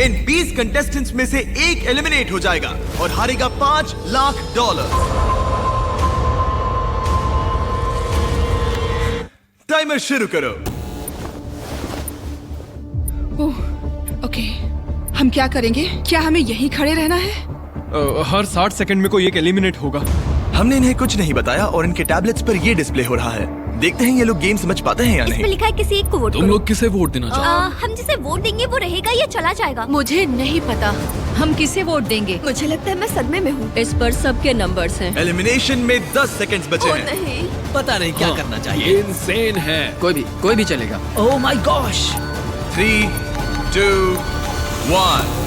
इन 20 contestants में से एक एलिमिनेट हो जाएगा और हारेगा $5 लाख। टाइमर शुरू करो। ओके, हम क्या करेंगे? क्या हमें यहीं खड़े रहना है? हर 60 सेकंड में कोई एक एलिमिनेट होगा। हमने इन्हें कुछ नहीं बताया और इनके टैबलेट्स पर ये डिस्प्ले हो रहा है। देखते हैं ये लोग गेम समझ पाते हैं या नहीं। इसमें लिखा है किसी एक को वोट तुम करो। लोग किसे वोट देना चाहते हम जिसे वोट देंगे वो रहेगा या चला जाएगा? मुझे नहीं पता हम किसे वोट देंगे। मुझे लगता है मैं सदमे में हूँ। इस पर सबके नंबर्स हैं। एलिमिनेशन में 10 सेकंड्स बचे हैं। नहीं, पता नहीं क्या करना हो? चाहिए। ये इंसेन है। कोई भी चलेगा। ओह माय गॉश। 3, 2, 1।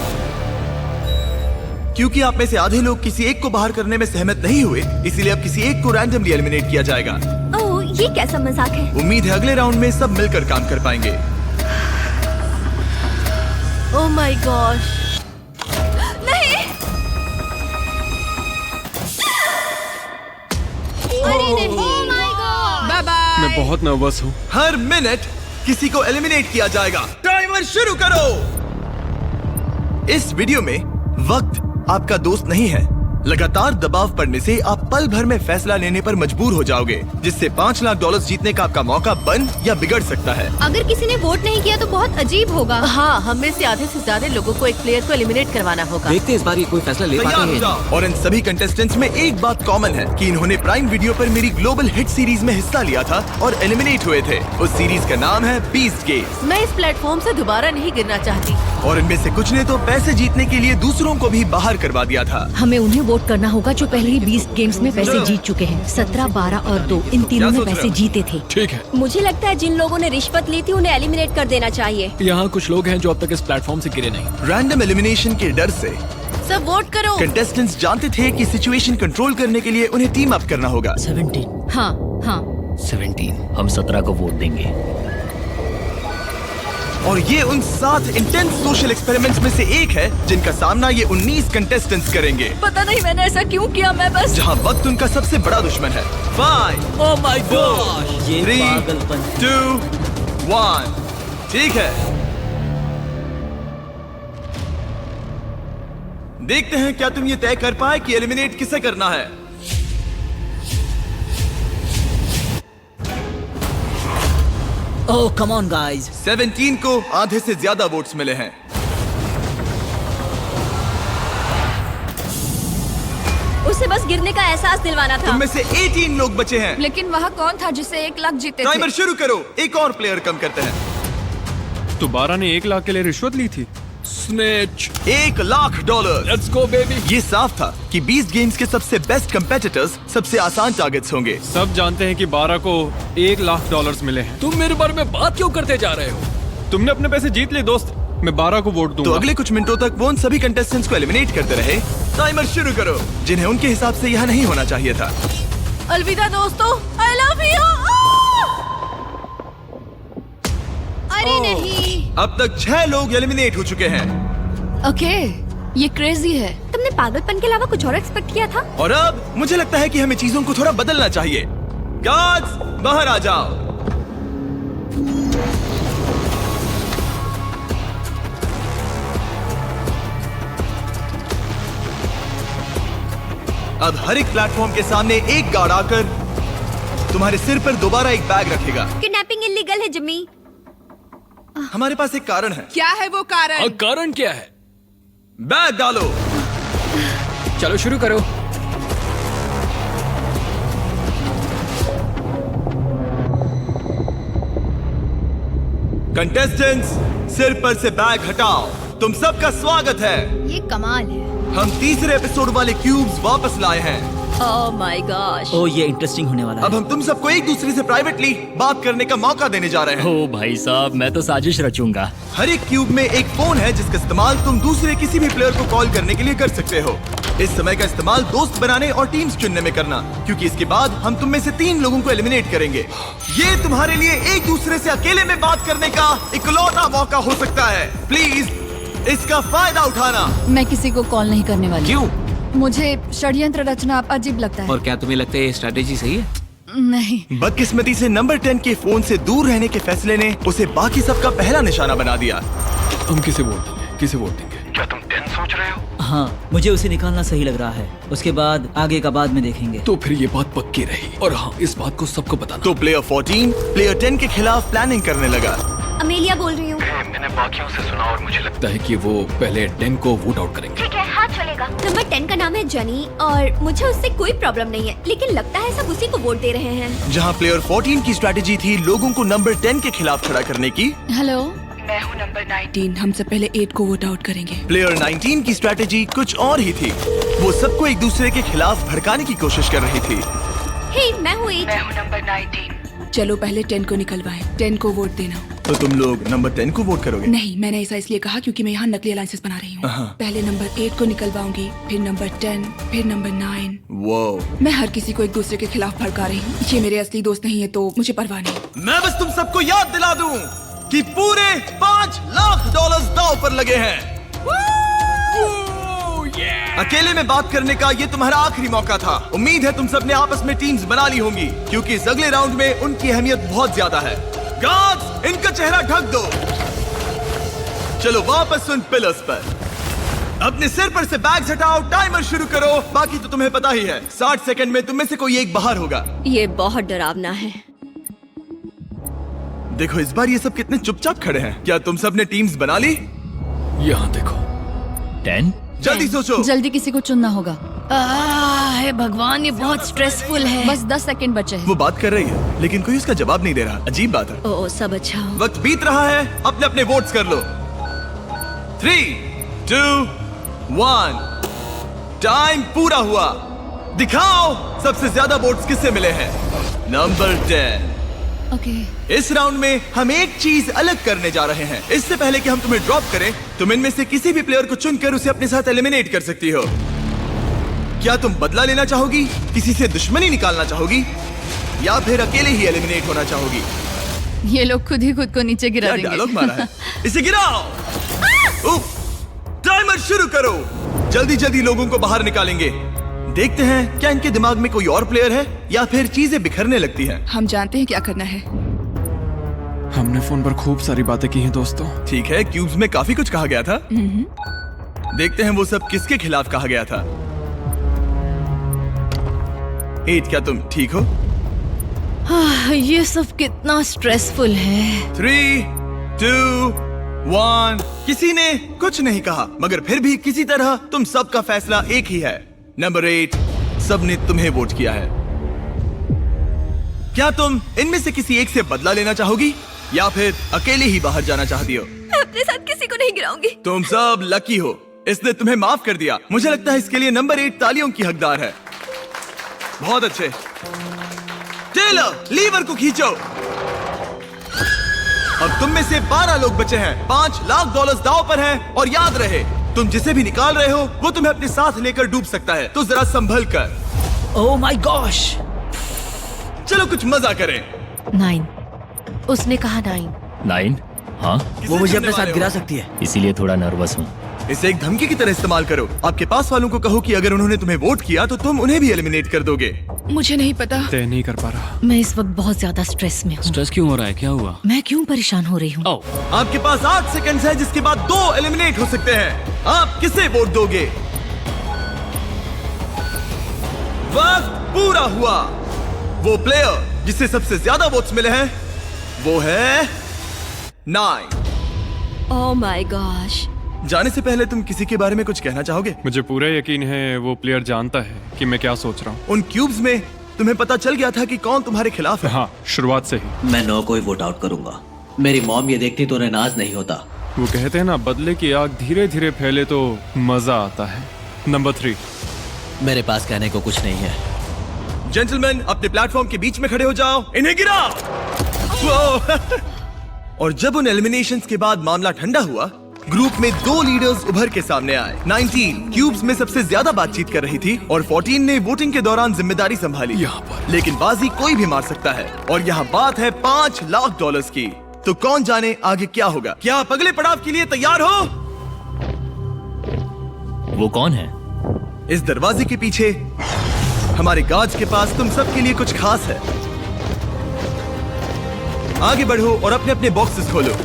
क्योंकि आप में से आधे लोग किसी एक को बाहर करने में सहमत नहीं हुए, इसीलिए अब किसी एक को रैंडमली एलिमिनेट किया जाएगा। ओह, ये कैसा मजाक है? उम्मीद है अगले राउंड में सब मिलकर काम कर पाएंगे। Oh my gosh. नहीं। अरे नहीं। Oh my God. Bye bye. मैं बहुत नर्वस हूँ। हर मिनट किसी को एलिमिनेट किया जाएगा। टाइमर शुरू करो। इस वीडियो में वक्त आपका दोस्त नहीं है। लगातार दबाव पड़ने से आप पल भर में फैसला लेने पर मजबूर हो जाओगे, जिससे $5 लाख जीतने का आपका मौका बन या बिगड़ सकता है। अगर किसी ने वोट नहीं किया तो बहुत अजीब होगा। हाँ, हम में से आधे से ज्यादा लोगों को एक प्लेयर को एलिमिनेट करवाना होगा। देखते हैं इस बार ये कोई फैसला ले पाते तैयार हो हैं। जाओ। और इन सभी कंटेस्टेंट्स में एक बात कॉमन है कि इन्होंने प्राइम वीडियो पर मेरी ग्लोबल हिट सीरीज में हिस्सा लिया था और एलिमिनेट हुए थे। उस सीरीज का नाम है बीस्ट गेम्स। मैं इस प्लेटफॉर्म से दोबारा नहीं गिरना चाहती। और इनमें से कुछ ने तो पैसे जीतने के लिए दूसरों को भी बाहर करवा दिया था। हमें उन्हें वोट करना होगा जो पहले ही 20 गेम्स में पैसे जीत चुके हैं। 17, 12 और 2 इन तीनों क्या ने सोच रहे पैसे हो? जीते थे। ठीक है, मुझे लगता है जिन लोगों ने रिश्वत ली थी उन्हें एलिमिनेट कर देना चाहिए। यहाँ कुछ लोग हैं जो अब तक इस प्लेटफॉर्म से गिरे नहीं। रैंडम एलिमिनेशन के डर से सब वोट करो। कंटेस्टेंट्स जानते थे कि सिचुएशन कंट्रोल करने के लिए उन्हें टीम अप करना होगा। 17। हाँ हाँ 17। हम 17 को वोट देंगे। और ये उन 7 इंटेंस सोशल एक्सपेरिमेंट्स में से एक है जिनका सामना ये 19 कंटेस्टेंट्स करेंगे, पता नहीं मैंने ऐसा क्यों किया। मैं बस जहां वक्त उनका सबसे बड़ा दुश्मन है। 5, ओह माय गॉश। ये 3, पागलपन। 2, 1। ठीक है, देखते हैं क्या तुम ये तय कर पाए कि एलिमिनेट किसे करना है। ओह कम ऑन गाइस। 17 को आधे से ज्यादा वोट्स मिले हैं। उसे बस गिरने का एहसास दिलवाना था। तुम में से 18 लोग बचे हैं। लेकिन वह कौन था जिसे 1 लाख जीते थे? टाइमर शुरू करो। एक और प्लेयर कम करते हैं। तो 12 ने 1 लाख के लिए रिश्वत ली थी। Snatch. $1 lakh. Let's go baby. ये साफ था कि 20 गेम्स के सबसे बेस्ट कंपेटिटर्स सबसे आसान टारगेट्स होंगे। सब जानते हैं कि 12 को $1 लाख मिले हैं। तुम मेरे बारे में बात क्यों करते जा रहे हो? तुमने अपने पैसे जीत लिए दोस्त। मैं 12 को वोट दूंगा। तो अगले कुछ मिनटों तक वो उन सभी कंटेस्टेंट्स को एलिमिनेट करते रहे। टाइमर शुरू करो, जिन्हें उनके हिसाब से यहाँ नहीं होना चाहिए था। अलविदा दोस्तों, आई लव यू। अरे नहीं। अब तक 6 लोग एलिमिनेट हो चुके हैं ओके, ये क्रेजी है। तुमने पागलपन के अलावा कुछ और एक्सपेक्ट किया था? और अब मुझे लगता है कि हमें चीजों को थोड़ा बदलना चाहिए। गार्ड्स, बाहर आ जाओ। अब हर एक प्लेटफॉर्म के सामने एक गार्ड आकर तुम्हारे सिर पर दोबारा एक बैग रखेगा। किडनैपिंग इलीगल है जिम्मी। हमारे पास एक कारण है। क्या है वो कारण? कारण क्या है? बैग डालो। चलो शुरू करो। कंटेस्टेंट्स, सिर पर से बैग हटाओ। तुम सबका स्वागत है। ये कमाल है। हम तीसरे एपिसोड वाले क्यूब्स वापस लाए हैं। ओह माय गॉश। ओह ये इंटरेस्टिंग होने वाला है। अब हम तुम सबको एक दूसरे से प्राइवेटली बात करने का मौका देने जा रहे हैं। ओ भाई साहब, मैं तो साजिश रचूंगा। हर एक क्यूब में एक फोन है जिसका इस्तेमाल तुम दूसरे किसी भी प्लेयर को कॉल करने के लिए कर सकते हो। इस समय का इस्तेमाल दोस्त बनाने और टीम्स चुनने में करना, क्योंकि इसके बाद हम तुम में से 3 लोगों को एलिमिनेट करेंगे। ये तुम्हारे लिए एक दूसरे से अकेले में बात करने का इकलौता मौका हो सकता है। प्लीज इसका फायदा उठाना। मैं किसी को कॉल नहीं करने वाली। क्यों? मुझे षड्यंत्र रचना अजीब लगता है। और क्या तुम्हें लगता है ये स्ट्रेटेजी सही है? नहीं। बदकिस्मती से नंबर 10 के फोन से दूर रहने के फैसले ने उसे बाकी सबका पहला निशाना बना दिया। हम किसे वोट देंगे? किसे वोट देंगे? हाँ, मुझे उसे निकालना सही लग रहा है। उसके बाद आगे का बाद में देखेंगे। तो फिर ये बात पक्की रही। और हाँ, इस बात को सबको बताना। तो प्लेयर 14 प्लेयर 10 के खिलाफ प्लानिंग करने लगा। अमेलिया बोल रही हूँ। मैंने बाकियों से सुना और मुझे लगता है कि वो पहले 10 को वोट आउट करेंगे। ठीक है, हाँ चलेगा। नंबर 10 का नाम है जनी और मुझे उससे कोई प्रॉब्लम नहीं है, लेकिन लगता है सब उसी को वोट दे रहे हैं। जहाँ प्लेयर 14 की स्ट्रैटेजी थी लोगों को नंबर 10 के खिलाफ खड़ा करने की, हेलो, मैं हूँ नंबर 19। हम सब पहले 8 को वोट आउट करेंगे। प्लेयर 19 की स्ट्रैटेजी कुछ और ही थी। वो सबको एक दूसरे के खिलाफ भड़काने की कोशिश कर रही थी। हे, मैं हूँ 8। मैं हूँ नंबर 19। चलो पहले 10 को निकलवाएं। 10 को वोट देना। तो तुम लोग नंबर 10 को वोट करोगे? नहीं, मैंने ऐसा इसलिए कहा क्योंकि मैं यहाँ नकली अलायंसेस बना रही हूँ। पहले नंबर 8 को निकलवाऊंगी, फिर नंबर 10, फिर नंबर 9। वो मैं हर किसी को एक दूसरे के खिलाफ भड़का रही हूँ। ये मेरे असली दोस्त नहीं है तो मुझे परवाह नहीं। मैं बस तुम सबको याद दिला दूं कि पूरे $5 लाख दांव पर लगे हैं। अकेले में बात करने का ये तुम्हारा आखिरी मौका था। उम्मीद है तुम सबने आपस में टीम्स बना ली होंगी, क्योंकि इस अगले राउंड में उनकी अहमियत बहुत ज्यादा है। गार्ड्स, इनका चेहरा ढक दो। चलो वापस उन पिलर्स पर। अपने सिर पर से बैग्स हटाओ, टाइमर शुरू करो। बाकी तो तुम्हें पता ही है, 60 सेकंड में तुम में से कोई एक बाहर होगा। ये बहुत डरावना है। देखो इस बार ये सब कितने चुपचाप खड़े हैं। क्या तुम सब ने टीम्स बना ली? यहाँ देखो। 10? जल्दी सोचो। जल्दी किसी को चुनना होगा। हे भगवान, ये बहुत स्ट्रेसफुल है। बस 10 सेकंड बचे हैं। वो बात कर रही है लेकिन कोई उसका जवाब नहीं दे रहा। अजीब बात है। ओ, सब अच्छा हो। वक्त बीत रहा है, अपने अपने वोट्स कर लो। 3, 2, 1। टाइम पूरा हुआ। दिखाओ सबसे ज्यादा वोट्स किससे मिले हैं। नंबर 10। ओके। इस राउंड में हम एक चीज अलग करने जा रहे हैं। इससे पहले कि हम तुम्हें ड्रॉप करें, तुम इनमें से किसी भी प्लेयर को चुनकर उसे अपने साथ एलिमिनेट कर सकती हो। क्या तुम बदला लेना चाहोगी, किसी से दुश्मनी निकालना चाहोगी, या फिर अकेले ही एलिमिनेट होना चाहोगी? ये लोग खुद ही खुद को नीचे गिरा क्या देंगे। डायलॉग मारा है। इसे गिराओ। टाइमर शुरू करो। जल्दी जल्दी लोगों को बाहर निकालेंगे। देखते हैं क्या इनके दिमाग में कोई और प्लेयर है या फिर चीजें बिखरने लगती हैं। हम जानते हैं क्या करना है। हमने फोन पर खूब सारी बातें की हैं दोस्तों। ठीक है, क्यूब्स में काफी कुछ कहा गया था। देखते हैं वो सब किसके खिलाफ कहा गया था। 8, क्या तुम ठीक हो? ये सब कितना स्ट्रेसफुल है। 3, 2, 1। किसी ने कुछ नहीं कहा, मगर फिर भी किसी तरह तुम सबका फैसला एक ही है। नंबर 8, सबने तुम्हें वोट किया है। क्या तुम इनमें से किसी एक से बदला लेना चाहोगी या फिर अकेले ही बाहर जाना चाहती हो? मैं अपने साथ किसी को नहीं गिराऊंगी। तुम सब लकी हो, इसने तुम्हें माफ कर दिया। मुझे लगता है इसके लिए नंबर 8 तालियों की हकदार है। बहुत अच्छे। टेलर, लीवर को खींचो। अब तुम में से 12 लोग बचे हैं। $5 लाख दांव पर हैं और याद रहे, तुम जिसे भी निकाल रहे हो वो तुम्हें अपने साथ लेकर डूब सकता है, तो जरा संभल कर। ओह माय गॉश। चलो कुछ मजा करें। 9। उसने कहा 9। 9? हाँ, वो मुझे अपने साथ गिरा सकती है। इसीलिए थोड़ा नर्वस हूँ। इसे एक धमकी की तरह इस्तेमाल करो। आपके पास वालों को कहो कि अगर उन्होंने तुम्हें वोट किया तो तुम उन्हें भी एलिमिनेट कर दोगे। मुझे नहीं पता। तय नहीं कर पा रहा। मैं इस वक्त बहुत ज्यादा स्ट्रेस में हूँ। स्ट्रेस क्यों हो रहा है? क्या हुआ? मैं क्यों परेशान हो रही हूँ? आपके पास 8 सेकंड है, जिसके बाद 2 एलिमिनेट हो सकते हैं। आप किसे वोट दोगे? वक्त पूरा हुआ। वो प्लेयर जिसे सबसे ज्यादा वोट्स मिले हैं वो है 9। ओह माय गॉश। जाने से पहले तुम किसी के बारे में कुछ कहना चाहोगे? मुझे पूरा यकीन है वो प्लेयर जानता है कि मैं क्या सोच रहा हूँ। उन क्यूब्स में तुम्हें पता चल गया था कि कौन तुम्हारे खिलाफ है। हाँ, शुरुआत से ही। मैं 9 को ही वोट आउट करूंगा। मेरी मॉम ये देखती तो उन्हें नाज नहीं होता। वो कहते हैं ना, बदले की आग धीरे धीरे फैले तो मजा आता है। नंबर 3। मेरे पास कहने को कुछ नहीं है। जेंटलमैन, अपने प्लेटफॉर्म के बीच में खड़े हो जाओ। इन्हें गिराओ। वो। और जब उन एलिमिनेशंस के बाद मामला ठंडा हुआ, ग्रुप में 2 लीडर्स उभर के सामने आए। 19 क्यूब्स में सबसे ज्यादा बातचीत कर रही थी और 14 ने वोटिंग के दौरान जिम्मेदारी संभाली। यहाँ पर लेकिन बाजी कोई भी मार सकता है और यहाँ बात है $5 लाख की। तो कौन जाने आगे क्या होगा? क्या आप अगले पड़ाव के लिए तैयार हो? वो कौन है? इस दरवाजे के पीछे हमारे गार्ड्स के पास तुम सब के लिए कुछ खास है। आगे बढ़ो और अपने अपने बॉक्सेस खोलो।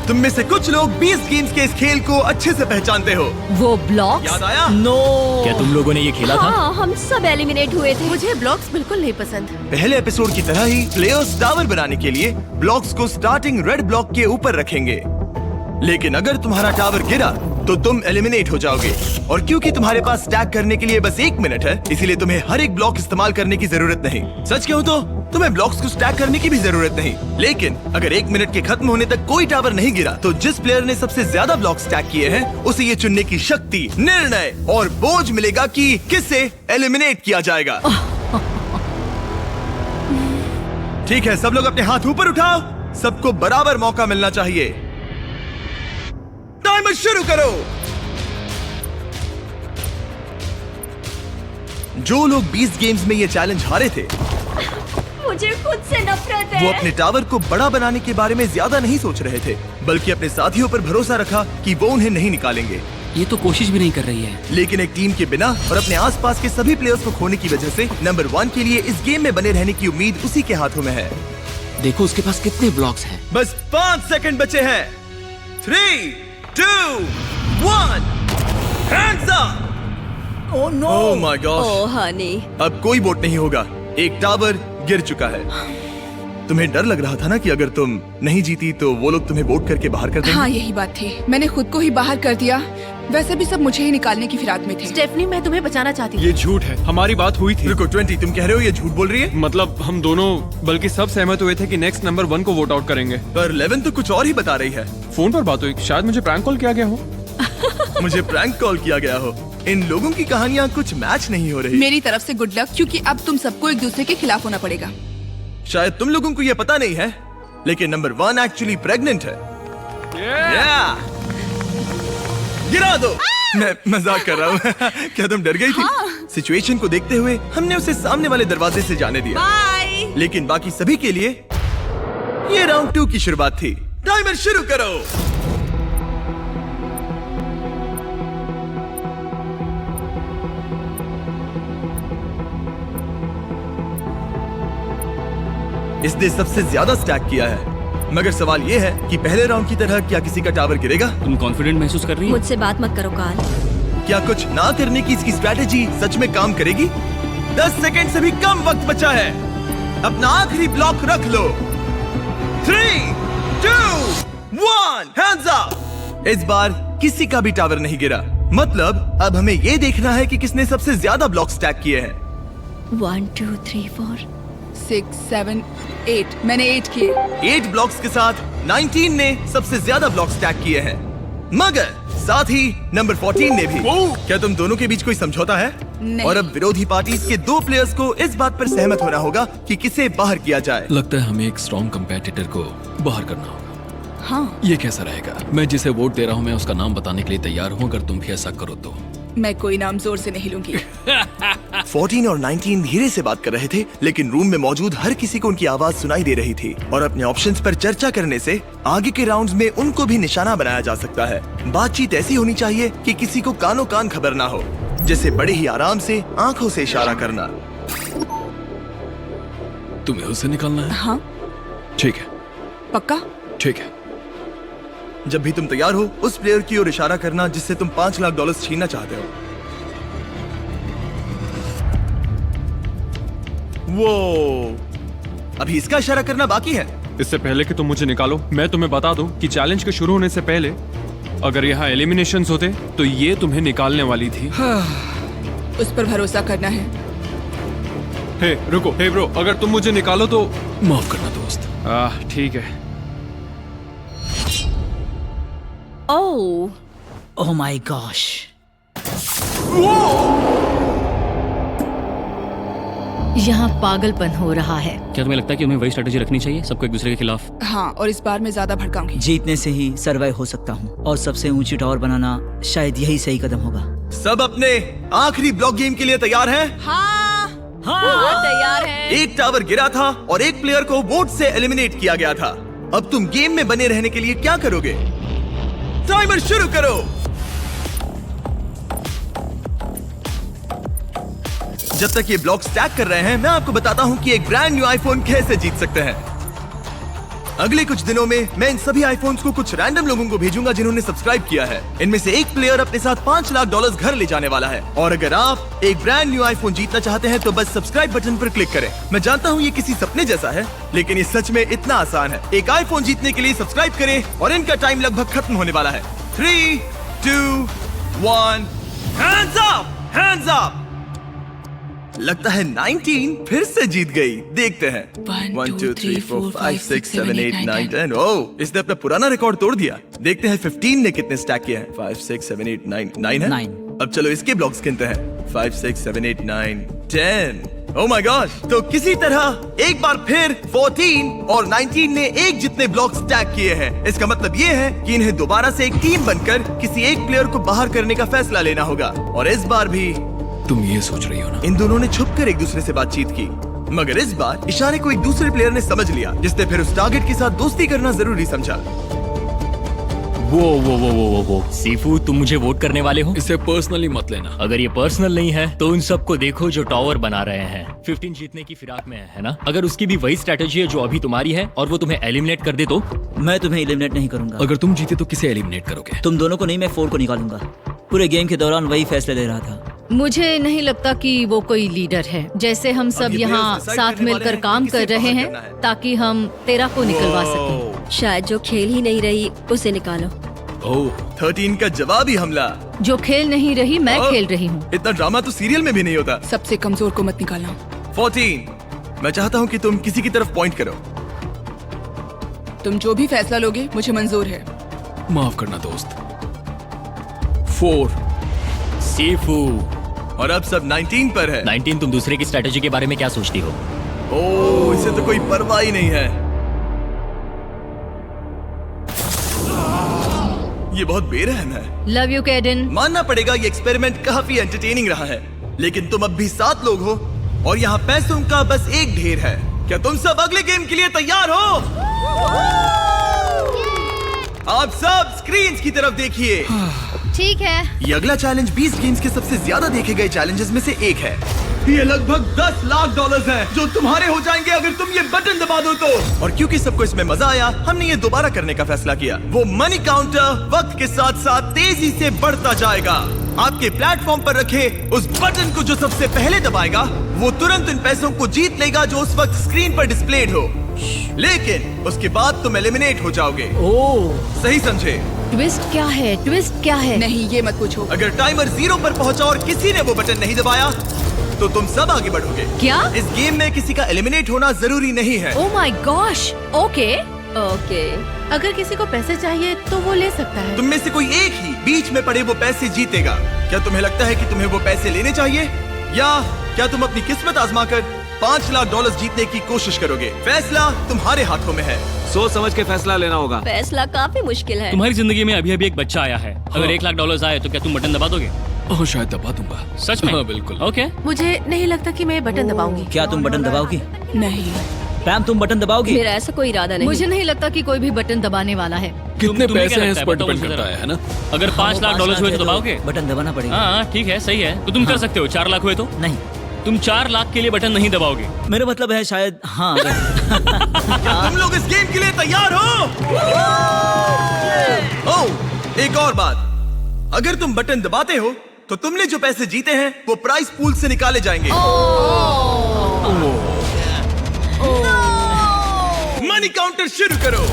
तुम में से कुछ लोग 20 गेम्स के इस खेल को अच्छे से पहचानते हो। वो ब्लॉक्स? याद आया? नो। क्या तुम लोगों ने ये खेला था? हाँ, हम सब एलिमिनेट हुए थे। मुझे ब्लॉक्स बिल्कुल नहीं पसंद। पहले एपिसोड की तरह ही प्लेयर्स टावर बनाने के लिए ब्लॉक्स को स्टार्टिंग रेड ब्लॉक के ऊपर रखेंगे, लेकिन अगर तुम्हारा टावर गिरा तो तुम एलिमिनेट हो जाओगे। और क्योंकि तुम्हारे पास स्टैक करने के लिए बस 1 मिनट है, इसीलिए तुम्हें हर एक ब्लॉक इस्तेमाल करने की जरूरत नहीं। सच कहूँ तो तुम्हें ब्लॉक्स को स्टैक करने की भी जरूरत नहीं, लेकिन अगर 1 मिनट के खत्म होने तक कोई टावर नहीं गिरा तो जिस प्लेयर ने सबसे ज्यादा ब्लॉक स्टैक किए हैं उसे ये चुनने की शक्ति, निर्णय और बोझ मिलेगा कि किसे एलिमिनेट किया जाएगा। ठीक है, सब लोग अपने हाथ ऊपर उठाओ। सबको बराबर मौका मिलना चाहिए। टाइमर शुरू करो। जो लोग 20 गेम्स में ये चैलेंज हारे थे, मुझे खुद से नफरत है। वो अपने टावर को बड़ा बनाने के बारे में ज्यादा नहीं सोच रहे थे, बल्कि अपने साथियों पर भरोसा रखा कि वो उन्हें नहीं निकालेंगे। ये तो कोशिश भी नहीं कर रही है। लेकिन एक टीम के बिना और अपने आसपास के सभी प्लेयर्स को खोने की वजह से नंबर 1 के लिए इस गेम में बने रहने की उम्मीद उसी के हाथों में है। देखो उसके पास कितने ब्लॉक्स हैं। बस 5 सेकंड बचे हैं। 3, 2, 1, hands up. Oh no. Oh my god. Oh honey. अब कोई वोट नहीं होगा। एक टावर गिर चुका है। तुम्हें डर लग रहा था ना कि अगर तुम नहीं जीती तो वो लोग तुम्हें वोट करके बाहर कर देंगे। हाँ, यही बात थी। मैंने खुद को ही बाहर कर दिया। वैसे भी सब मुझे ही निकालने की फिराक में थे। स्टेफनी, मैं तुम्हें बचाना चाहती हूँ। ये झूठ है, हमारी बात हुई थी। रुको 20, तुम कह रहे हो ये झूठ बोल रही है? मतलब हम दोनों, बल्कि सब सहमत हुए थे कि नेक्स्ट नंबर 1 को वोट आउट करेंगे। पर 11 तो कुछ और ही बता रही है। फोन पर बात हुई, शायद मुझे प्रैंक कॉल किया गया हो। मुझे प्रैंक कॉल किया गया हो। इन लोगों की कहानियाँ कुछ मैच नहीं हो रही। मेरी तरफ से गुड लक, क्योंकि अब तुम सबको एक दूसरे के खिलाफ होना पड़ेगा। शायद तुम लोगों को ये पता नहीं है, लेकिन नंबर 1 एक्चुअली प्रेग्नेंट है। Yeah! गिरा दो। मैं मजाक कर रहा हूँ। क्या तुम डर गई थी? सिचुएशन को देखते हुए हमने उसे सामने वाले दरवाजे से जाने दिया। बाय। लेकिन बाकी सभी के लिए ये राउंड 2 की शुरुआत थी। टाइमर शुरू करो। इसने सबसे ज्यादा स्टैक किया है, मगर सवाल ये है कि पहले राउंड की तरह क्या किसी का टावर गिरेगा? तुम कॉन्फिडेंट महसूस कर रही हो? मुझसे बात मत करो कार्ल। क्या कुछ ना करने की इसकी स्ट्रैटेजी सच में काम करेगी? 10 सेकंड से भी कम वक्त बचा है। अपना आखिरी ब्लॉक रख लो। 3, 2, 1, हैंड्स अप। इस बार किसी का भी टावर नहीं गिरा। मतलब अब हमें ये देखना है कि किसने सबसे ज्यादा ब्लॉक स्टैक किए हैं। 1, 2, 3, 4, 6, 7, 8। मैंने 8 किए। 8 ब्लॉक्स के साथ 19 ने सबसे ज्यादा ब्लॉक स्टैक किए हैं, मगर साथ ही नंबर 14 ने भी। क्या तुम दोनों के बीच कोई समझौता है? नहीं। और अब विरोधी पार्टी के 2 प्लेयर्स को इस बात पर सहमत होना होगा कि किसे बाहर किया जाए। लगता है हमें एक स्ट्रॉन्ग कंपेटिटर को बाहर करना होगा। हाँ, ये कैसा रहेगा? मैं जिसे वोट दे रहा हूँ मैं उसका नाम बताने के लिए तैयार हूँ, अगर तुम भी ऐसा करो तो। मैं कोई नाम जोर से नहीं लूंगी। 14 और 19 धीरे से बात कर रहे थे, लेकिन रूम में मौजूद हर किसी को उनकी आवाज सुनाई दे रही थी। और अपने ऑप्शंस पर चर्चा करने से आगे के राउंड्स में उनको भी निशाना बनाया जा सकता है। बातचीत ऐसी होनी चाहिए कि किसी को कानों कान खबर ना हो, जैसे बड़े ही आराम से आंखों से इशारा करना। तुम्हें उसे निकालना है? हाँ, ठीक है, पक्का? ठीक है। जब भी तुम तैयार हो उस प्लेयर की ओर इशारा करना जिससे तुम $5 लाख छीनना चाहते हो। वो अभी इसका इशारा करना बाकी है। इससे पहले कि तुम मुझे निकालो, मैं तुम्हें बता दूं कि चैलेंज के शुरू होने से पहले अगर यहाँ एलिमिनेशंस होते तो ये तुम्हें निकालने वाली थी। उस पर भरोसा करना है। हे रुको, हे ब्रो, अगर तुम मुझे निकालो तो माफ करना दोस्त। ठीक है। ओह, ओह माय गॉश। यहाँ पागलपन हो रहा है। क्या तुम्हें लगता है कि हमें वही स्ट्रेटेजी रखनी चाहिए, सबको एक दूसरे के खिलाफ? हाँ, और इस बार मैं ज्यादा भड़काऊंगी। जीतने से ही सरवाइव हो सकता हूँ, और सबसे ऊंची टावर बनाना शायद यही सही कदम होगा। सब अपने आखिरी ब्लॉक गेम के लिए तैयार हैं? हाँ, तैयार है। एक टावर गिरा था और एक प्लेयर को वोट से एलिमिनेट किया गया था। अब तुम गेम में बने रहने के लिए क्या करोगे? टाइमर शुरू करो। जब तक ये ब्लॉक स्टैक कर रहे हैं, मैं आपको बताता हूं कि एक ब्रांड न्यू आईफोन कैसे जीत सकते हैं। अगले कुछ दिनों में मैं इन सभी आईफोन्स को कुछ रैंडम लोगों को भेजूंगा जिन्होंने सब्सक्राइब किया है। इनमें से एक प्लेयर अपने साथ $5 लाख घर ले जाने वाला है। और अगर आप एक ब्रांड न्यू आईफोन जीतना चाहते हैं तो बस सब्सक्राइब बटन पर क्लिक करें। मैं जानता हूँ ये किसी सपने जैसा है, लेकिन ये सच में इतना आसान है। एक आईफोन जीतने के लिए सब्सक्राइब करें और इनका टाइम लगभग खत्म होने वाला है। 3, 2, 1, हैंड्स अप, हैंड्स अप। लगता है 19 फिर से जीत गई। देखते हैं। 1, 2, 3, 4, 5, 6, 7, 8, 9, 10। ओह, इसने अपना पुराना रिकॉर्ड तोड़ दिया। देखते हैं 15 ने कितने स्टैक किए हैं। 5, 6, 7, 8, 9, 9 है। 9। अब चलो इसके ब्लॉक्स गिनते हैं। 5, 6, 7, 8, 9, 10। ओह माय गॉड। तो किसी तरह एक बार फिर 14 और 19 ने एक जितने ब्लॉक स्टैक किए हैं। इसका मतलब ये है कि इन्हें दोबारा से एक टीम बनकर किसी एक प्लेयर को बाहर करने का फैसला लेना होगा। और इस बार भी तुम ये सोच रही हो ना? इन दोनों ने छुपकर एक दूसरे से बातचीत की, मगर इस बार इशारे को एक दूसरे प्लेयर ने समझ लिया, जिसने फिर उस टारगेट के साथ दोस्ती करना जरूरी समझा। वो सीफू, तुम मुझे वोट करने वाले हो? इसे पर्सनली मत लेना। अगर ये पर्सनल नहीं है तो उन सबको देखो जो टावर बना रहे हैं। 15 जीतने की फिराक में है ना? अगर उसकी भी वही स्ट्रेटेजी है जो अभी तुम्हारी है और वो तुम्हें एलिमिनेट कर दे तो? मैं तुम्हें एलिमिनेट नहीं करूंगा। अगर तुम जीते तो किसे एलिमिनेट करोगे? तुम दोनों को नहीं, मैं 4 को निकालूंगा। पूरे गेम के दौरान वही फैसले ले रहा था। मुझे नहीं लगता कि वो कोई लीडर है। जैसे हम सब ये यहाँ players decide साथ करने वाले मिलकर हैं काम कि कर किसे रहे बाहर हैं करना है। ताकि हम 13 को निकलवा सकें। शायद जो खेल ही नहीं रही उसे निकालो। ओह, 13 का जवाबी हमला। जो खेल नहीं रही मैं खेल रही हूँ। इतना ड्रामा तो सीरियल में भी नहीं होता। सबसे कमजोर को मत निकालना। 14, मैं चाहता हूँ कि तुम किसी की तरफ पॉइंट करो। तुम जो भी फैसला लोगे मुझे मंजूर है। माफ करना दोस्त। 4। सीफू। और अब सब 19 पर है। 19, तुम दूसरे की स्ट्रेटेजी के बारे में क्या सोचती हो? ओह, इसे तो कोई परवाह ही नहीं है। ये बहुत बेरहम है। Love you कैडन। मानना पड़ेगा ये एक्सपेरिमेंट काफी एंटरटेनिंग रहा है, लेकिन तुम अब भी 7 लोग हो और यहाँ पैसों का बस एक ढेर है। क्या तुम सब अगले गेम के लिए तैयार हो? आप सब स्क्रीन्स की तरफ देखिए। ठीक है। ये अगला चैलेंज 20 गेम्स के सबसे ज्यादा देखे गए चैलेंजेस में से एक है। ये लगभग $10 लाख है जो तुम्हारे हो जाएंगे अगर तुम ये बटन दबा दो तो। और क्योंकि सबको इसमें मजा आया, हमने ये दोबारा करने का फैसला किया। वो मनी काउंटर वक्त के साथ साथ तेजी से बढ़ता जाएगा। आपके प्लेटफॉर्म पर रखे उस बटन को जो सबसे पहले दबाएगा वो तुरंत उन पैसों को जीत लेगा जो उस वक्त स्क्रीन पर डिस्प्लेड हो। लेकिन उसके बाद तुम एलिमिनेट हो जाओगे। ओह, सही समझे? ट्विस्ट क्या है? ट्विस्ट क्या है? नहीं, ये मत पूछो। अगर टाइमर 0 पर पहुंचा और किसी ने वो बटन नहीं दबाया तो तुम सब आगे बढ़ोगे। क्या? इस गेम में किसी का एलिमिनेट होना जरूरी नहीं है। ओह माय गॉश। ओके। अगर किसी को पैसे चाहिए तो वो ले सकता है। तुम में से कोई एक ही बीच में पड़े वो पैसे जीतेगा। क्या तुम्हें लगता है कि तुम्हें वो पैसे लेने चाहिए, या क्या तुम अपनी किस्मत आजमाकर $5 लाख जीतने की कोशिश करोगे? फैसला तुम्हारे हाथों में है। सोच समझ के फैसला लेना होगा। फैसला काफी मुश्किल है। तुम्हारी जिंदगी में अभी अभी एक बच्चा आया है। अगर $1 लाख आए तो क्या तुम बटन दबा दोगे? ओह, शायद दबा दूंगा। सच में? हाँ, बिल्कुल। ओके। मुझे नहीं लगता कि मैं बटन दबाऊंगी। क्या तुम बटन दबाओगी? नहीं। पैम, तुम बटन दबाओगी? मेरा ऐसा कोई इरादा नहीं। मुझे नहीं लगता कि कोई भी बटन दबाने वाला है। कितने तुम्हें पैसे क्या हैं लगता इस पर बताओ डिपेंड मुझे करता जरा। है ना? अगर $5 लाख हुए तो दबाओगे? बटन दबाना पड़ेगा। हाँ ठीक है, सही है। तो तुम कर सकते हो। 4 लाख हुए तो? नहीं, तुम 4 लाख के लिए बटन नहीं दबाओगे? मेरा मतलब है शायद हाँ। क्या तुम लोग इस गेम के लिए तैयार हो? ओह, एक और बात, अगर तुम बटन दबाते हो तो तुमने जो पैसे जीते हैं वो प्राइस पूल से निकाले जाएंगे। मनी काउंटर शुरू करो।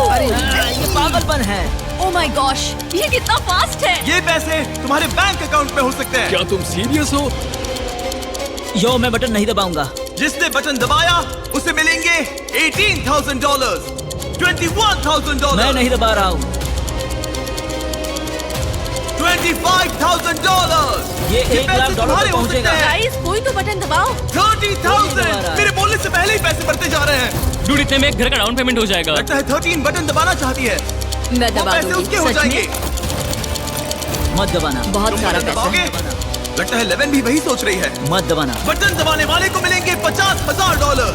अरे ये पागलपन है। ओह माय गॉश, ये कितना फास्ट है। ये पैसे तुम्हारे बैंक अकाउंट में हो सकते हैं। क्या तुम सीरियस हो? यो, मैं बटन नहीं दबाऊंगा। जिसने बटन दबाया उसे मिलेंगे $18,000, $21,000, मैं नहीं दबा रहा हूँ। $25,000। ये $1 लाख तुम्हारे हो पहुंचेगा। सकते हैं। गाइस, कोई तो बटन दबाओ। 30,000। मेरे बोलने से पहले ही पैसे बढ़ते जा रहे हैं। डूड, इतने में एक घर का डाउन पेमेंट हो जाएगा। लगता है 13 बटन दबाना चाहती है। मैं वो दबा पैसे दूंगी। उसके हो सच में? जाएंगे। मत दबाना। बहुत तुम सारा बटन पैसा दबाओगे? है। लगता है 11 भी वही सोच रही है। मत दबाना। बटन दबाने वाले को मिलेंगे $50,000।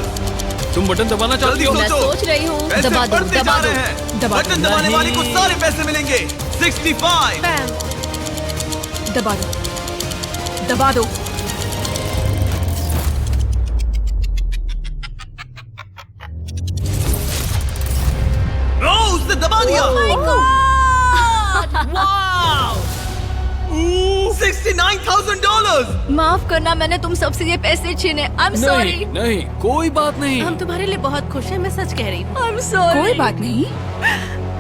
तुम बटन दबाना जल्दी चाहती हो? मैं सोचो। सोच रही हूँ। पैसे दबा दो, बढ़ते दबा जा दो, रहे हैं। दबा दो। बटन दबाने नहीं। वाले को सारे पैसे मिलेंगे। 65। दबा दो, दबा दो। $69,000। माफ करना, मैंने तुम सबसे ये पैसे छीने। I am sorry. नहीं नहीं कोई बात नहीं। हम तुम्हारे लिए बहुत खुश हैं, मैं सच कह रही हूँ। I am sorry. कोई बात नहीं,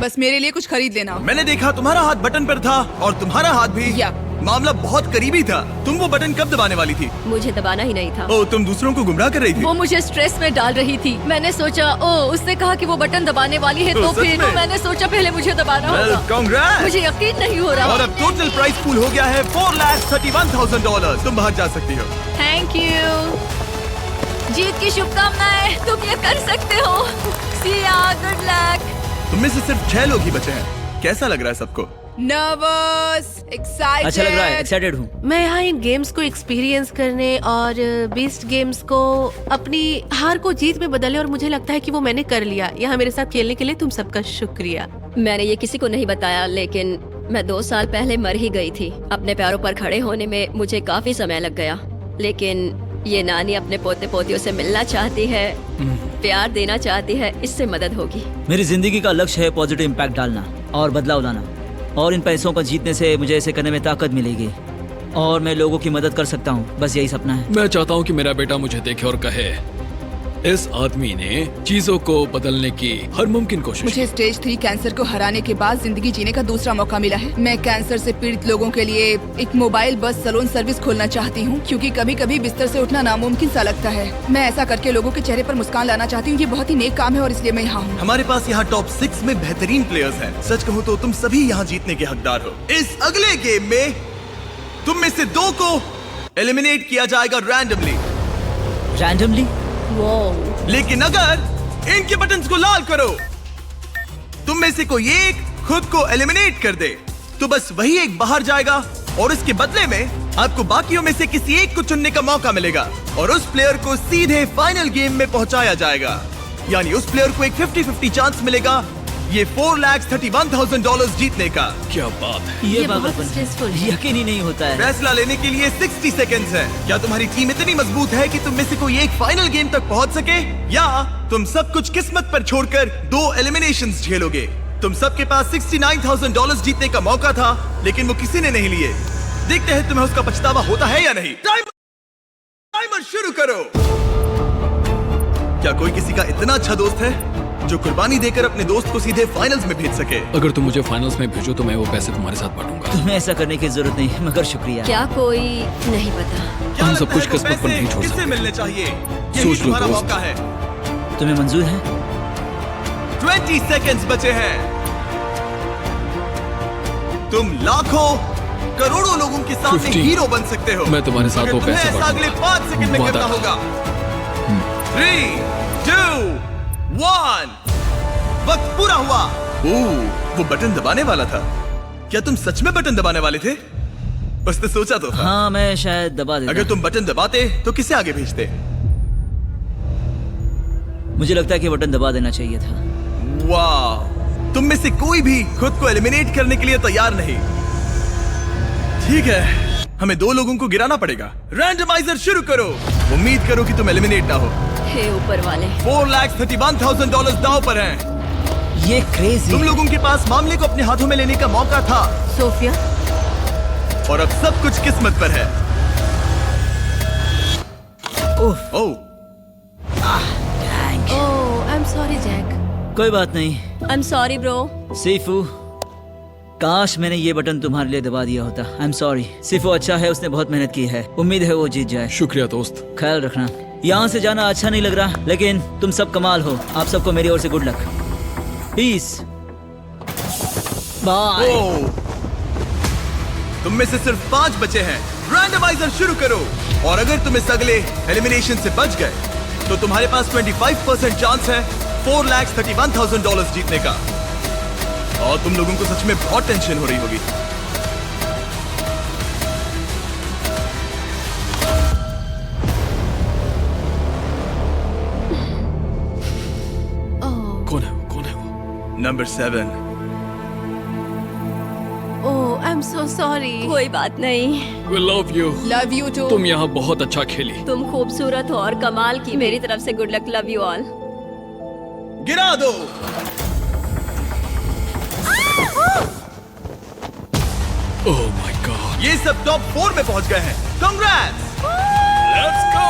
बस मेरे लिए कुछ खरीद लेना। मैंने देखा तुम्हारा हाथ बटन पर था और तुम्हारा हाथ भी। या। मामला बहुत करीबी था। तुम वो बटन कब दबाने वाली थी? मुझे दबाना ही नहीं था। ओ, तुम दूसरों को गुमराह कर रही थी। वो मुझे स्ट्रेस में डाल रही थी। मैंने सोचा उसने कहा कि वो बटन दबाने वाली है, तो सच फिर में? मैंने सोचा पहले मुझे दबाना Well, होगा। congrats! मुझे यकीन नहीं हो रहा। और अब टोटल प्राइस पूल हो गया है $4,31,000। तुम बाहर जा सकती हो। Thank you. जीत की शुभकामनाएं। तुम ये कर सकते हो। See ya, good luck। तुम में से सिर्फ 6 लोग ही बचे हैं। कैसा लग रहा है सबको? Nervous, excited. अच्छा लग रहा है, एक्साइटेड हूँ। मैं यहाँ इन गेम्स को एक्सपीरियंस करने और बीस्ट गेम्स को अपनी हार को जीत में बदलने, और मुझे लगता है कि वो मैंने कर लिया। यहाँ मेरे साथ खेलने के लिए तुम सबका शुक्रिया। मैंने ये किसी को नहीं बताया, लेकिन मैं 2 साल पहले मर ही गई थी। अपने पैरों पर खड़े होने में मुझे काफी समय लग गया, लेकिन ये नानी अपने पोते पोतियों से मिलना चाहती है, प्यार देना चाहती है। इससे मदद होगी। मेरी जिंदगी का लक्ष्य है पॉजिटिव इम्पैक्ट डालना और बदलाव लाना, और इन पैसों को जीतने से मुझे ऐसे करने में ताकत मिलेगी और मैं लोगों की मदद कर सकता हूँ। बस यही सपना है। मैं चाहता हूँ कि मेरा बेटा मुझे देखे और कहे, इस आदमी ने चीजों को बदलने की हर मुमकिन कोशिश मुझे स्टेज 3 कैंसर को हराने के बाद जिंदगी जीने का दूसरा मौका मिला है। मैं कैंसर से पीड़ित लोगों के लिए एक मोबाइल बस सैलून सर्विस खोलना चाहती हूँ, क्योंकि कभी कभी बिस्तर से उठना नामुमकिन सा लगता है। मैं ऐसा करके लोगों के चेहरे पर मुस्कान लाना चाहती हूँ। ये बहुत ही नेक काम है और इसलिए मैं यहाँ हूँ। हमारे पास यहाँ टॉप 6 में बेहतरीन प्लेयर्स हैं। सच कहूँ तो तुम सभी यहाँ जीतने के हकदार हो। इस अगले गेम में तुम में से 2 को एलिमिनेट किया जाएगा रैंडमली। रैंडमली? लेकिन अगर इनके बटन्स को लाल करो, तुम में से कोई एक खुद को एलिमिनेट कर दे, तो बस वही एक बाहर जाएगा और इसके बदले में आपको बाकियों में से किसी एक को चुनने का मौका मिलेगा और उस प्लेयर को सीधे फाइनल गेम में पहुंचाया जाएगा। यानी उस प्लेयर को एक 50-50 चांस मिलेगा ये $4,31,000 जीतने का। क्या बात है। ये बहुत पागलपन स्ट्रेसफुल है। यकीन ही नहीं होता है। फैसला लेने के लिए 60 सेकंड्स है। क्या तुम्हारी टीम इतनी मजबूत है कि तुम में से कोई एक फाइनल गेम तक पहुंच सके, या तुम सब कुछ किस्मत पर छोड़कर 2 एलिमिनेशंस झेलोगे? तुम सबके पास $69,000 जीतने का मौका था, लेकिन वो किसी ने नहीं लिए। देखते हैं तुम्हें उसका पछतावा होता है या नहीं। टाइमर शुरू करो। क्या कोई किसी का इतना अच्छा दोस्त है जो कुर्बानी देकर अपने दोस्त को सीधे फाइनल्स में भेज सके? अगर तुम मुझे फाइनल्स में भेजो तो मैं वो पैसे तुम्हारे साथ बांटूंगा। तुम्हें ऐसा करने की जरूरत नहीं, मगर शुक्रिया। क्या कोई नहीं पता। क्या हम लगता सब कुछ है वो किस्मत पर पैसे नहीं छोड़ किससे सकते। मिलने चाहिए? यही सोच लो तुम्हारा दोस्त। मौका है। तुम्हें मंजूर है? 20 सेकंड्स बचे हैं। तुम लाखों करोड़ों लोगों के सामने 50 हीरो बन सकते हो। मैं तुम्हारे साथ मगर वो तुम्हें पैसे ऐसा अगले बांटूंगा। 5 सेकंड में वादा। करना होगा। 3, 2, 1। वक्त पूरा हुआ। वो बटन दबाने वाला था। क्या तुम सच में बटन दबाने वाले थे? उसने सोचा तो था। हाँ, मैं शायद दबा देता। अगर तुम बटन दबाते तो किसे आगे भेजते? मुझे लगता है कि बटन दबा देना चाहिए था। वाह, तुम में से कोई भी खुद को एलिमिनेट करने के लिए तैयार नहीं। ठीक है, हमें 2 लोगों को गिराना पड़ेगा। रैंडमाइजर शुरू करो। उम्मीद करो कि तुम एलिमिनेट ना हो। हे ऊपर वाले। $4,31,000 दांव पर हैं। ये क्रेजी। तुम लोगों के पास मामले को अपने हाथों में लेने का मौका था, सोफिया, और अब सब कुछ किस्मत पर है। उफ। ओह, आई एम सॉरी जैक। कोई बात नहीं आई एम सॉरी ब्रो। सीफू, काश मैंने ये बटन तुम्हारे लिए दबा दिया होता। I am sorry. सीफू अच्छा है, उसने बहुत मेहनत की है। उम्मीद है वो जीत जाए। शुक्रिया दोस्त। ख्याल रखना। यहाँ से जाना अच्छा नहीं लग रहा, लेकिन तुम सब कमाल हो। आप सबको मेरी ओर से गुड लक। पीस। बाय। ओह। तुम में से सिर्फ 5 बचे हैं। रैंडमाइजर शुरू करो, और अगर तुम इस अगले एलिमिनेशन से बच गए तो तुम्हारे पास 25% चांस है $4,31,000 जीतने का। और तुम लोगों को सच में बहुत टेंशन हो रही होगी। कौन है वो? कौन है वो? Number 7। Oh, I am so sorry. कोई बात नहीं। We love you। Love you too. तुम यहाँ बहुत अच्छा खेली। तुम खूबसूरत हो और कमाल की। मेरी तरफ से good luck. Love you all. गिरा दो। ओह माय गॉड। ये सब टॉप 4 में पहुंच गए हैं। कांग्रेट्स! Let's go.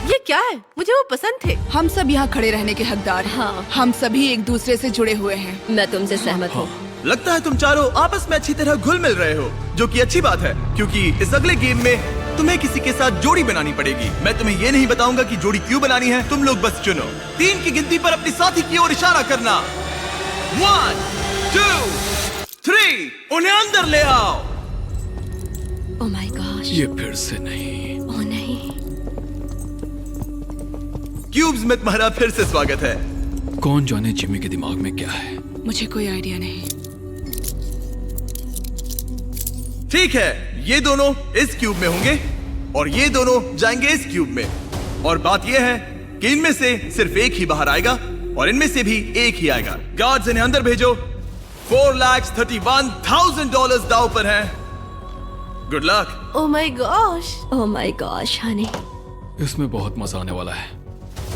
ये क्या है? मुझे वो पसंद थे। हम सब यहाँ खड़े रहने के हकदार हैं। हाँ। हम सभी एक दूसरे से जुड़े हुए हैं। मैं तुमसे सहमत हूँ। लगता है तुम चारों आपस में अच्छी तरह घुल मिल रहे हो, जो कि अच्छी बात है, क्योंकि इस अगले गेम में तुम्हें किसी के साथ जोड़ी बनानी पड़ेगी। मैं तुम्हें ये नहीं बताऊंगा कि जोड़ी क्यों बनानी है, तुम लोग बस चुनो। 3 की गिनती पर अपने साथी की ओर इशारा करना। 1, 2, 3, उन्हें अंदर ले आओ। ओह माय गॉश। ये फिर से नहीं। ओह नहीं। क्यूब्स में तुम्हारा फिर से स्वागत है। कौन जाने जिमी के दिमाग में क्या है। मुझे कोई आइडिया नहीं। ठीक है, ये दोनों इस क्यूब में होंगे और ये दोनों जाएंगे इस क्यूब में। और बात यह है कि इनमें से सिर्फ एक ही बाहर आएगा और इनमें से भी एक ही आएगा। गार्ड्स इन्हें अंदर भेजो। $4,31,000 दाव पर हैं। Good luck. Oh my gosh. Oh my gosh Honey. इसमें बहुत मजा आने वाला है।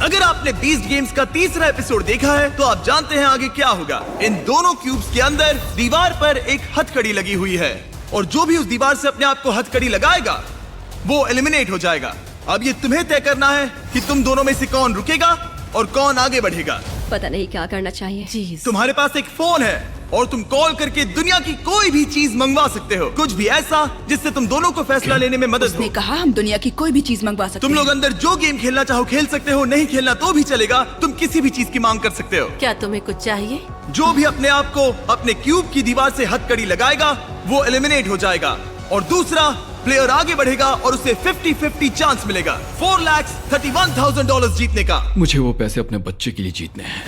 अगर आपने बीस्ट गेम्स का तीसरा एपिसोड देखा है तो आप जानते हैं आगे क्या होगा। इन दोनों क्यूब्स के अंदर दीवार पर एक हथकड़ी लगी हुई है और जो भी उस दीवार से अपने आप को हथकड़ी लगाएगा वो एलिमिनेट हो जाएगा। अब ये तुम्हें तय करना है कि तुम दोनों में से कौन रुकेगा और कौन आगे बढ़ेगा। पता नहीं क्या करना चाहिए। जी। तुम्हारे पास एक फोन है और तुम कॉल करके दुनिया की कोई भी चीज मंगवा सकते हो, कुछ भी ऐसा जिससे तुम दोनों को फैसला लेने में मदद उसने हो। कहा हम दुनिया की कोई भी चीज मंगवा सकते तुम हैं। लोग अंदर जो गेम खेलना चाहो खेल सकते हो, नहीं खेलना तो भी चलेगा। तुम किसी भी चीज की मांग कर सकते हो। क्या तुम्हें कुछ चाहिए? जो भी अपने आप को अपने क्यूब की दीवार से हथकड़ी लगाएगा वो एलिमिनेट हो जाएगा और दूसरा प्लेयर आगे बढ़ेगा और उसे 50-50 चांस मिलेगा $4,31,000 जीतने का। मुझे वो पैसे अपने बच्चे के लिए जीतने हैं।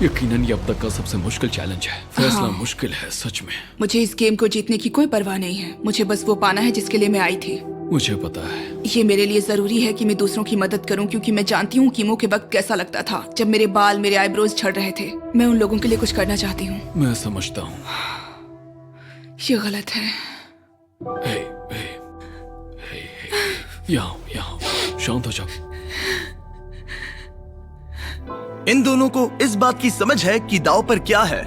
यकीनन ये अब तक का सबसे मुश्किल चैलेंज है। फैसला हाँ। मुश्किल है सच में। मुझे इस गेम को जीतने की कोई परवाह नहीं है। मुझे बस वो पाना है जिसके लिए मैं आई थी। मुझे पता है। ये मेरे लिए जरूरी है कि मैं दूसरों की मदद करूं, क्योंकि मैं जानती हूँ कीमो के वक्त कैसा लगता था जब मेरे बाल मेरे आईब्रोज झड़ रहे थे। मैं उन लोगों के लिए कुछ करना चाहती हूँ। मैं समझता हूँ। ये गलत है। हे, हे, हे, हे। यहाँ शांत हो जाओ। इन दोनों को इस बात की समझ है कि दाव पर क्या है,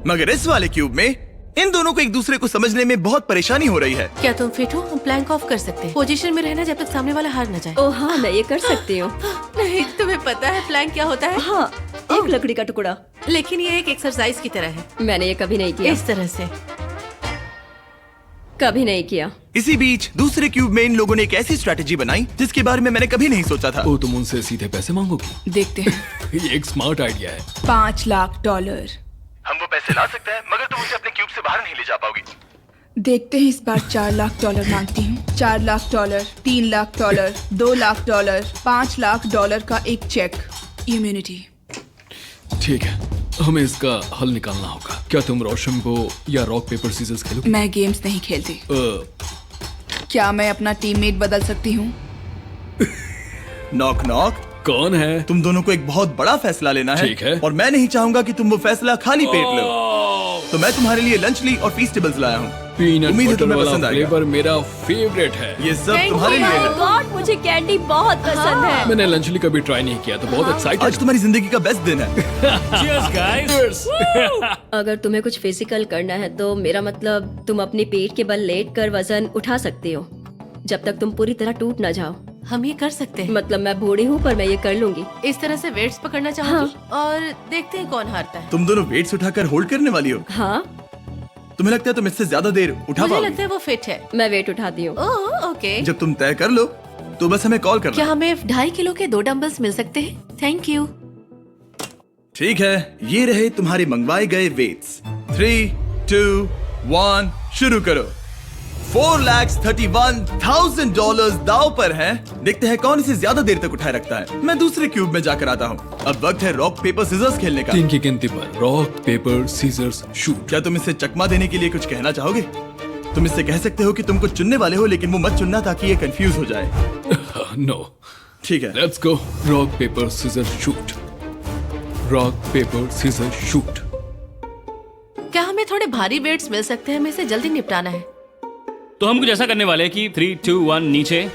मगर इस वाले क्यूब में इन दोनों को एक दूसरे को समझने में बहुत परेशानी हो रही है। क्या तुम फिट हो? हम प्लैंक ऑफ कर सकते हैं। पोजीशन में रहना जब तक सामने वाला हार न जाए। ओह हाँ, मैं ये कर सकती हूँ। नहीं, तुम्हें पता है प्लैंक क्या होता है? हाँ, एक लकड़ी का टुकड़ा। लेकिन ये एक एक्सरसाइज की तरह है। मैंने ये कभी नहीं किया। इस तरह से कभी नहीं किया। इसी बीच दूसरे क्यूब में इन लोगों ने एक ऐसी स्ट्रैटेजी बनाई जिसके बारे में मैंने कभी नहीं सोचा था। ओ, तुम उनसे सीधे पैसे मांगोगी? देखते हैं। ये एक स्मार्ट आइडिया है। $5 लाख। हम वो पैसे ला सकते हैं, मगर तुम उसे अपने क्यूब से बाहर नहीं ले जा पाओगी। देखते हैं, इस बार $4 लाख मांगती हूँ। $4 लाख, $3 लाख, $2 लाख, $5 लाख का एक चेक। इम्यूनिटी। ठीक है, हमें इसका हल निकालना होगा। क्या तुम रोशन को या रॉक पेपर सीजर्स खेलोगे? मैं गेम्स नहीं खेलती। क्या मैं अपना टीममेट बदल सकती हूँ? Knock knock. कौन है? तुम दोनों को एक बहुत बड़ा फैसला लेना है, ठीक है। और मैं नहीं चाहूंगा कि तुम वो फैसला खाली पेट लो। तो मैं तुम्हारे लिए लंच ली और फीस्टेबल्स लाया हूँ। पीनट उम्मीद है बटर तुम्हें वाला पसंद आएगा। फ्लेवर मेरा फेवरेट है। ये सब तुम्हारे लिए है। गॉड, मुझे कैंडी बहुत पसंद है। मैंने लंचली कभी ट्राई नहीं किया तो बहुत एक्साइटेड। आज तुम्हारी जिंदगी का बेस्ट दिन है। Cheers, guys. अगर तुम्हें कुछ फिजिकल करना है तो मेरा मतलब तुम अपनी पेट के बल लेट कर वजन उठा सकती हो, जब तक तुम पूरी तरह टूट ना जाओ। हम ये कर सकते हैं। मतलब मैं बूढ़ी हूँ पर मैं ये कर लूंगी। इस तरह से वेट्स पकड़ना चाहूंगी और देखते हैं कौन हारता है। तुम दोनों वेट्स उठाकर होल्ड करने वाली हो। हाँ, तुम्हें लगता है तुम इससे ज्यादा देर उठा मुझे पाओगी? लगता है वो फिट है। मैं वेट उठाती हूँ। Oh okay. जब तुम तय कर लो तो बस हमें कॉल करना। क्या हमें 2.5 किलो के 2 डंबल्स मिल सकते हैं? Thank you. ठीक है, ये रहे तुम्हारे मंगवाए गए वेट्स। 3, 2, 1 शुरू करो। $4,31,000 दाव पर हैं। देखते हैं कौन इसे ज्यादा देर तक उठाए रखता है। मैं दूसरे क्यूब में जाकर आता हूँ। अब वक्त है रॉक पेपर सीजर्स खेलने का। 3 की गिनती पर रॉक पेपर सीजर्स शूट। क्या तुम इसे चकमा देने के लिए कुछ कहना चाहोगे? तुम इससे कह सकते हो कि तुम कुछ चुनने वाले हो, लेकिन वो मत चुनना ताकि ये कंफ्यूज हो जाए। नो, ठीक है, let's go. Rock paper scissors shoot. Rock paper scissors shoot. क्या हमें थोड़े भारी वेट्स मिल सकते हैं? हमें इसे जल्दी निपटाना है। तो हम कुछ ऐसा करने वाले हैं कि 3, 2, 1 नीचे।